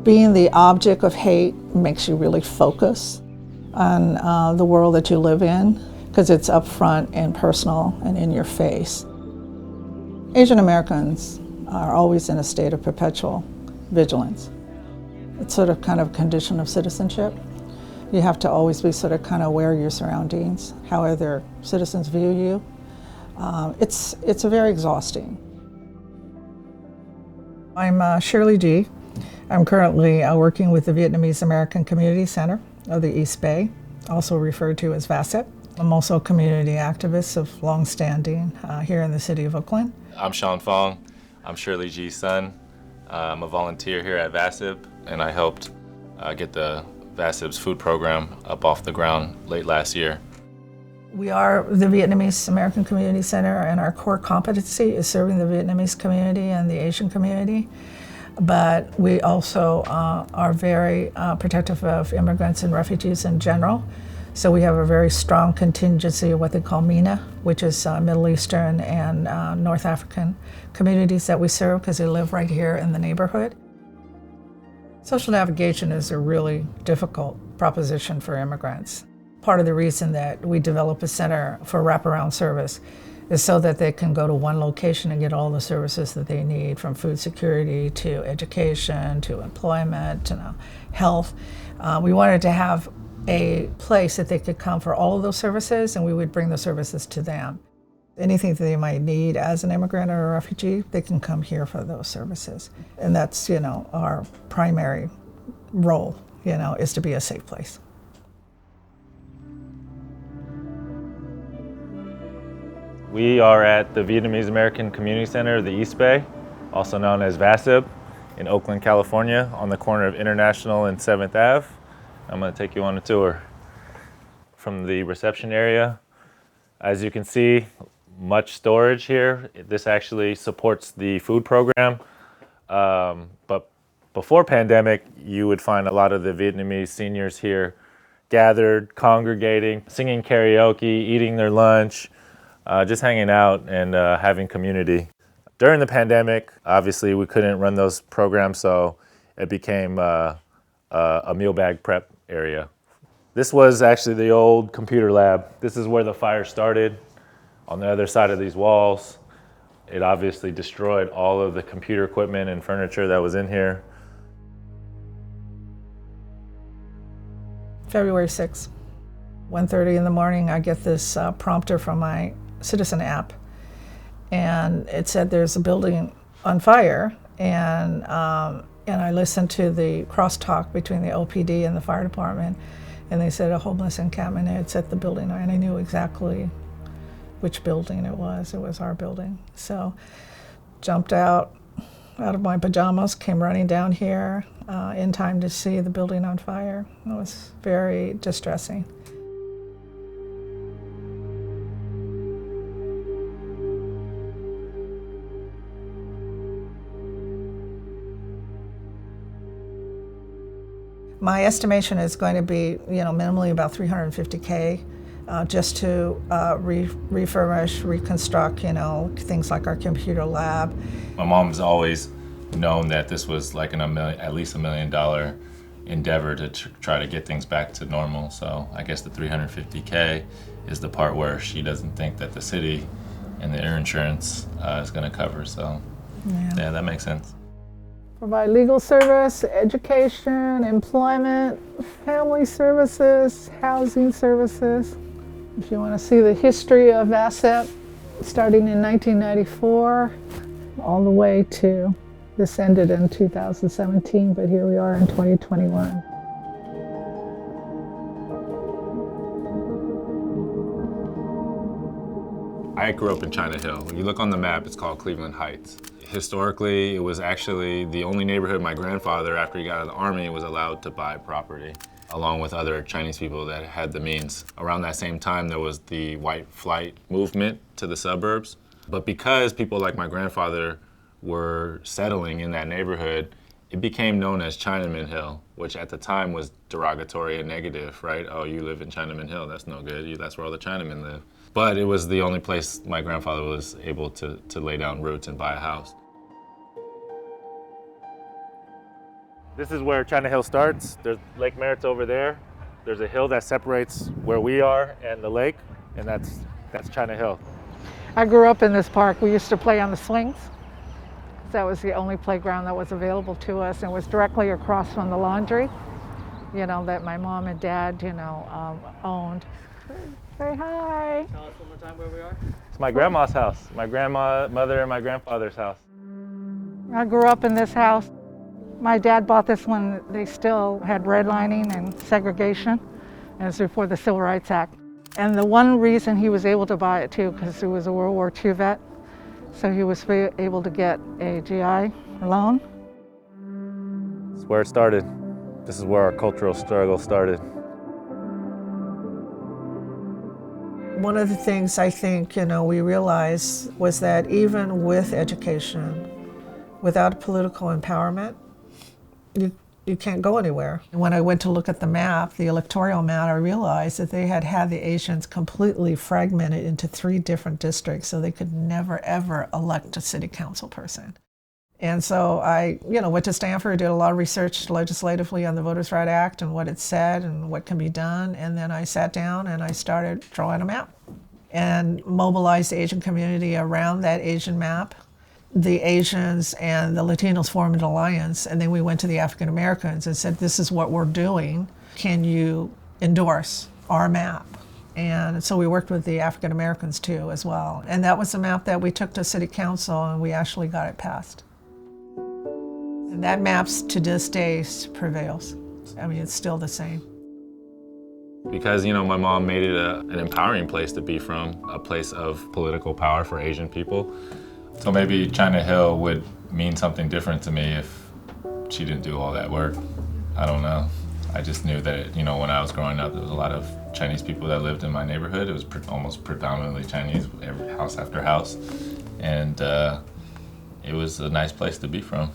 Being the object of hate makes you really focus on the world that you live in, because it's upfront and personal and in your face. Asian Americans are always in a state of perpetual vigilance. It's sort of kind of a condition of citizenship. You have to always be sort of kind of aware of your surroundings, how other citizens view you. It's very exhausting. I'm Shirley G. I'm currently working with the Vietnamese American Community Center of the East Bay, also referred to as VACCEB. I'm also a community activist of long standing here in the city of Oakland. I'm Sean Fong. I'm Shirley G's son. I'm a volunteer here at VACCEB, and I helped get the VACCEB's food program up off the ground late last year. We are the Vietnamese American Community Center, and our core competency is serving the Vietnamese community and the Asian community. But we also are very protective of immigrants and refugees in general. So we have a very strong contingency of what they call MENA, which is Middle Eastern and North African communities that we serve because they live right here in the neighborhood. Social navigation is a really difficult proposition for immigrants. Part of the reason that we develop a center for wraparound service is so that they can go to one location and get all the services that they need, from food security to education to employment to health. We wanted to have a place that they could come for all of those services, and we would bring the services to them. Anything that they might need as an immigrant or a refugee, they can come here for those services. And that's, our primary role, is to be a safe place. We are at the Vietnamese American Community Center of the East Bay, also known as VACCEB, in Oakland, California, on the corner of International and 7th Ave. I'm going to take you on a tour from the reception area. As you can see, much storage here. This actually supports the food program. But before pandemic, you would find a lot of the Vietnamese seniors here gathered, congregating, singing karaoke, eating their lunch, just hanging out and having community. During the pandemic, obviously we couldn't run those programs, so it became a meal bag prep area. This was actually the old computer lab. This is where the fire started, on the other side of these walls. It obviously destroyed all of the computer equipment and furniture that was in here. February 6th, 1:30 in the morning, I get this prompter from my Citizen app, and it said there's a building on fire, and I listened to the crosstalk between the OPD and the fire department, and they said a homeless encampment had set the building, and I knew exactly which building it was. It was our building. So jumped out of my pajamas, came running down here in time to see the building on fire. It was very distressing. My estimation is going to be, minimally about $350K just to refurbish, reconstruct, things like our computer lab. My mom's always known that this was like at least $1 million endeavor to try to get things back to normal. So I guess the $350K is the part where she doesn't think that the city and the insurance is going to cover. So yeah, that makes sense. Provide legal service, education, employment, family services, housing services. If you want to see the history of VACCEB, starting in 1994, all the way to this ended in 2017, but here we are in 2021. I grew up in China Hill. When you look on the map, it's called Cleveland Heights. Historically, it was actually the only neighborhood my grandfather, after he got out of the army, was allowed to buy property, along with other Chinese people that had the means. Around that same time, there was the white flight movement to the suburbs. But because people like my grandfather were settling in that neighborhood, it became known as Chinaman Hill, which at the time was derogatory and negative, right? Oh, you live in Chinaman Hill, that's no good. That's where all the Chinamen live. But it was the only place my grandfather was able to lay down roots and buy a house. This is where China Hill starts. There's Lake Merritt's over there. There's a hill that separates where we are and the lake, and that's China Hill. I grew up in this park. We used to play on the swings. That was the only playground that was available to us, and it was directly across from the laundry, that my mom and dad, owned. Say hi. Tell us one more time where we are. It's my grandma's house, my grandmother and my grandfather's house. I grew up in this house. My dad bought this when they still had redlining and segregation, and it was before the Civil Rights Act. And the one reason he was able to buy it too, because he was a World War II vet, so he was able to get a GI loan. This is where it started. This is where our cultural struggle started. One of the things I think, we realized was that even with education, without political empowerment, you can't go anywhere. When I went to look at the map, the electoral map, I realized that they had the Asians completely fragmented into 3 different districts, so they could never, ever elect a city council person. And so I, went to Stanford, did a lot of research legislatively on the Voters' Right Act and what it said and what can be done. And then I sat down and I started drawing a map and mobilized the Asian community around that Asian map. The Asians and the Latinos formed an alliance, and then we went to the African Americans and said, this is what we're doing. Can you endorse our map? And so we worked with the African Americans too as well. And that was the map that we took to City Council, and we actually got it passed. And that map to this day prevails. I mean, it's still the same. Because, my mom made it an empowering place to be from, a place of political power for Asian people. So maybe China Hill would mean something different to me if she didn't do all that work. I don't know. I just knew that, when I was growing up, there was a lot of Chinese people that lived in my neighborhood. It was almost predominantly Chinese, every house after house. And it was a nice place to be from.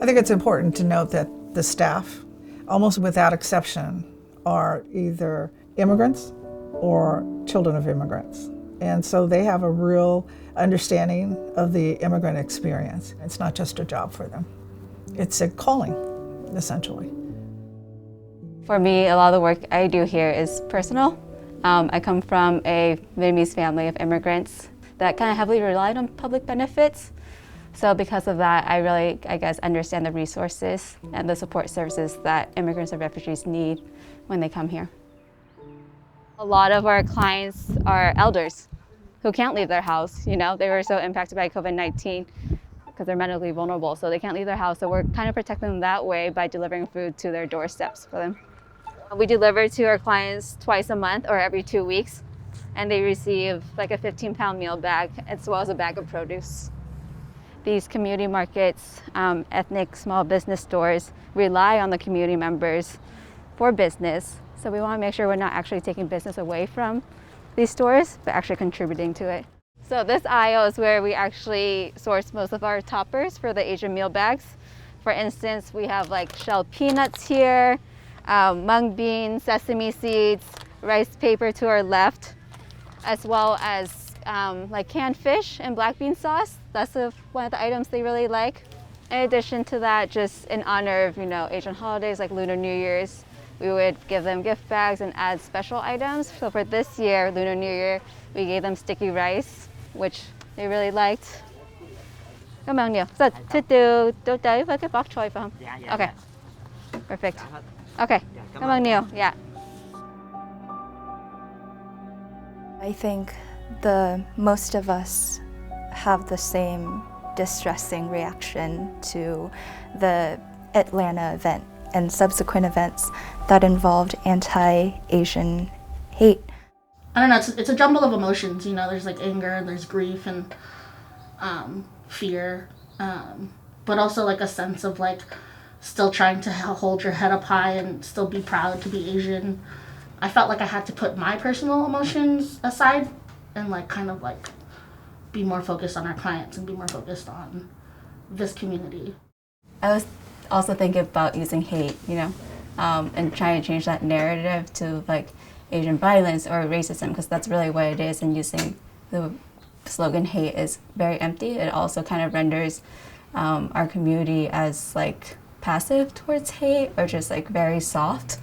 I think it's important to note that the staff, almost without exception, are either immigrants or children of immigrants. And so they have a real understanding of the immigrant experience. It's not just a job for them. It's a calling, essentially. For me, a lot of the work I do here is personal. I come from a Vietnamese family of immigrants that kind of heavily relied on public benefits. So because of that, I really, understand the resources and the support services that immigrants and refugees need when they come here. A lot of our clients are elders who can't leave their house. They were so impacted by COVID-19 because they're medically vulnerable, so they can't leave their house. So we're kind of protecting them that way by delivering food to their doorsteps for them. We deliver to our clients twice a month or every 2 weeks, and they receive like a 15-pound meal bag as well as a bag of produce. These community markets, ethnic small business stores rely on the community members for business. So we want to make sure we're not actually taking business away from these stores, but actually contributing to it. So this aisle is where we actually source most of our toppers for the Asian meal bags. For instance, we have like shelled peanuts here, mung beans, sesame seeds, rice paper to our left, as well as like canned fish and black bean sauce. That's one of the items they really like. In addition to that, just in honor of Asian holidays like Lunar New Year's, we would give them gift bags and add special items. So for this year, Lunar New Year, we gave them sticky rice, which they really liked. Cảm ơn nhiều. So tôi tới với cái bok choy phải không? Yeah. Okay. Perfect. Okay. Cảm ơn nhiều. Yeah. I think most of us have the same distressing reaction to the Atlanta event and subsequent events that involved anti-Asian hate. I don't know, it's a jumble of emotions, there's like anger, there's grief and fear, but also like a sense of like still trying to hold your head up high and still be proud to be Asian. I felt like I had to put my personal emotions aside and like kind of like be more focused on our clients and be more focused on this community. I was also thinking about using hate, and trying to change that narrative to like Asian violence or racism, because that's really what it is. And using the slogan hate is very empty. It also kind of renders our community as like passive towards hate or just like very soft,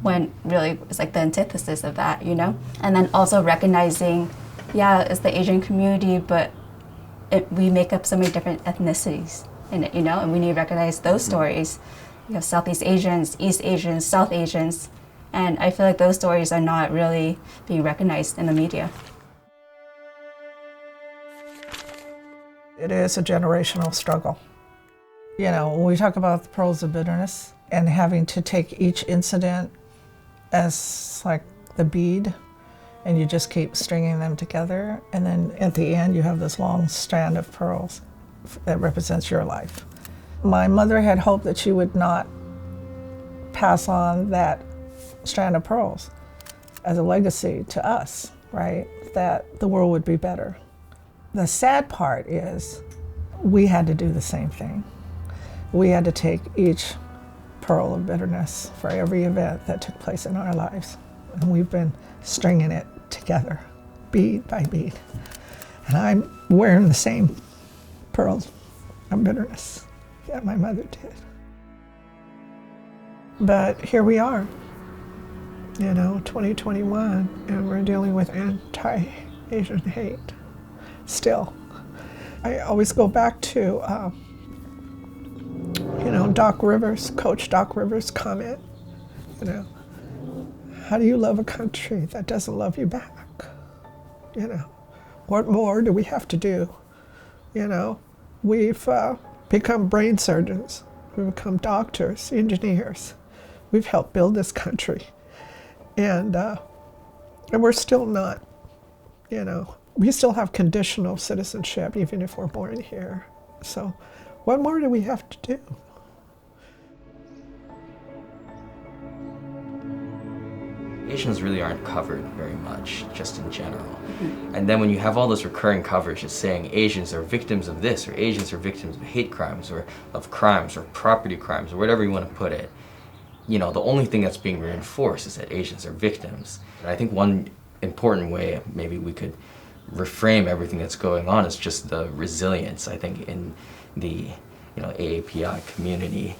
when really it's like the antithesis of that, you know? And then also recognizing, yeah, it's the Asian community, but we make up so many different ethnicities in it, you know? And we need to recognize those stories. You have Southeast Asians, East Asians, South Asians, and I feel like those stories are not really being recognized in the media. It is a generational struggle. You know, when we talk about the pearls of bitterness and having to take each incident as like the bead, and you just keep stringing them together, and then at the end you have this long strand of pearls that represents your life. My mother had hoped that she would not pass on that strand of pearls as a legacy to us, right? That the world would be better. The sad part is we had to do the same thing. We had to take each pearl of bitterness for every event that took place in our lives. And we've been stringing it together, bead by bead. And I'm wearing the same pearls of bitterness that my mother did. But here we are, you know, 2021, and we're dealing with anti-Asian hate still. I always go back to, you know, Coach Doc Rivers' comment, you know, how do you love a country that doesn't love you back? You know, what more do we have to do? You know, we've become brain surgeons, we've become doctors, engineers. We've helped build this country. And we're still not, you know, we still have conditional citizenship, even if we're born here. So what more do we have to do? Asians really aren't covered very much, just in general. And then when you have all those recurring coverage that's saying Asians are victims of this, or Asians are victims of hate crimes, or of crimes, or property crimes, or whatever you want to put it, you know, the only thing that's being reinforced is that Asians are victims. And I think one important way maybe we could reframe everything that's going on is just the resilience, I think, in the, you know, AAPI community.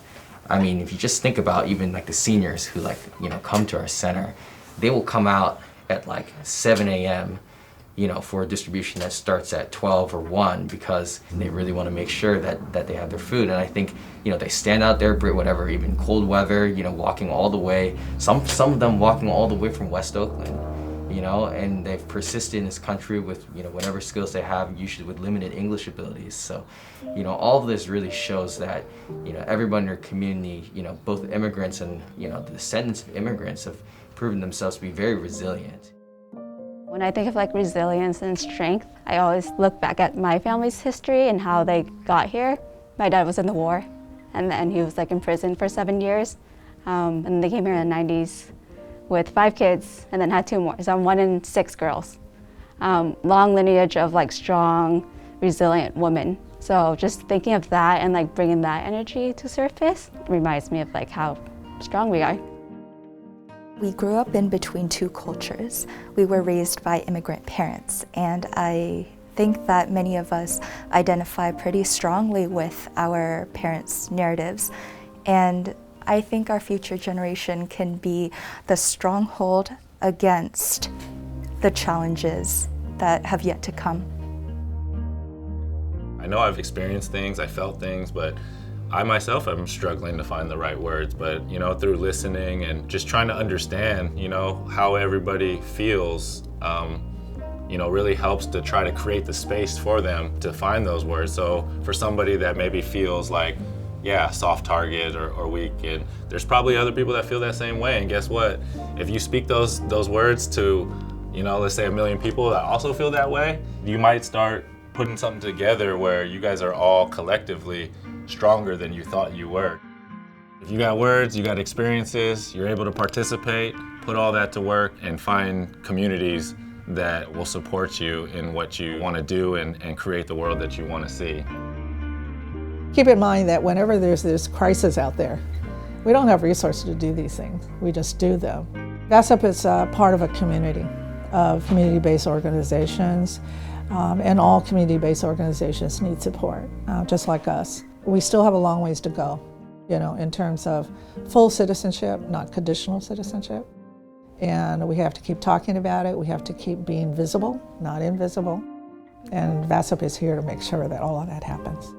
I mean, if you just think about even like the seniors who like, you know, come to our center, they will come out at like 7 a.m., you know, for a distribution that starts at 12 or 1 because they really want to make sure that they have their food. And I think, you know, they stand out there, whatever, even cold weather, you know, walking all the way, some of them walking all the way from West Oakland, you know, and they've persisted in this country with, you know, whatever skills they have, usually with limited English abilities. So, you know, all of this really shows that, you know, everybody in our community, you know, both immigrants and, you know, the descendants of immigrants have proven themselves to be very resilient. When I think of like resilience and strength, I always look back at my family's history and how they got here. My dad was in the war, and then he was like in prison for 7 years. And they came here in the 90s with 5 kids and then had 2 more. So I'm 1 in 6 girls. Long lineage of like strong, resilient women. So just thinking of that and like bringing that energy to surface reminds me of like how strong we are. We grew up in between 2 cultures. We were raised by immigrant parents, and I think that many of us identify pretty strongly with our parents' narratives. And I think our future generation can be the stronghold against the challenges that have yet to come. I know I've experienced things, I felt things, but I myself am struggling to find the right words, but you know, through listening and just trying to understand, you know, how everybody feels, you know, really helps to try to create the space for them to find those words. So for somebody that maybe feels like, yeah, soft target or weak, and there's probably other people that feel that same way. And guess what? If you speak those words to, you know, let's say 1 million people that also feel that way, you might start putting something together where you guys are all collectively stronger than you thought you were. If you got words, you got experiences, you're able to participate, put all that to work and find communities that will support you in what you want to do and create the world that you want to see. Keep in mind that whenever there's this crisis out there, we don't have resources to do these things. We just do them. VACCEB is part of a community of community-based organizations, and all community-based organizations need support, just like us. we still have a long ways to go, you know, in terms of full citizenship, not conditional citizenship. And we have to keep talking about it. We have to keep being visible, not invisible. And VACCEB is here to make sure that all of that happens.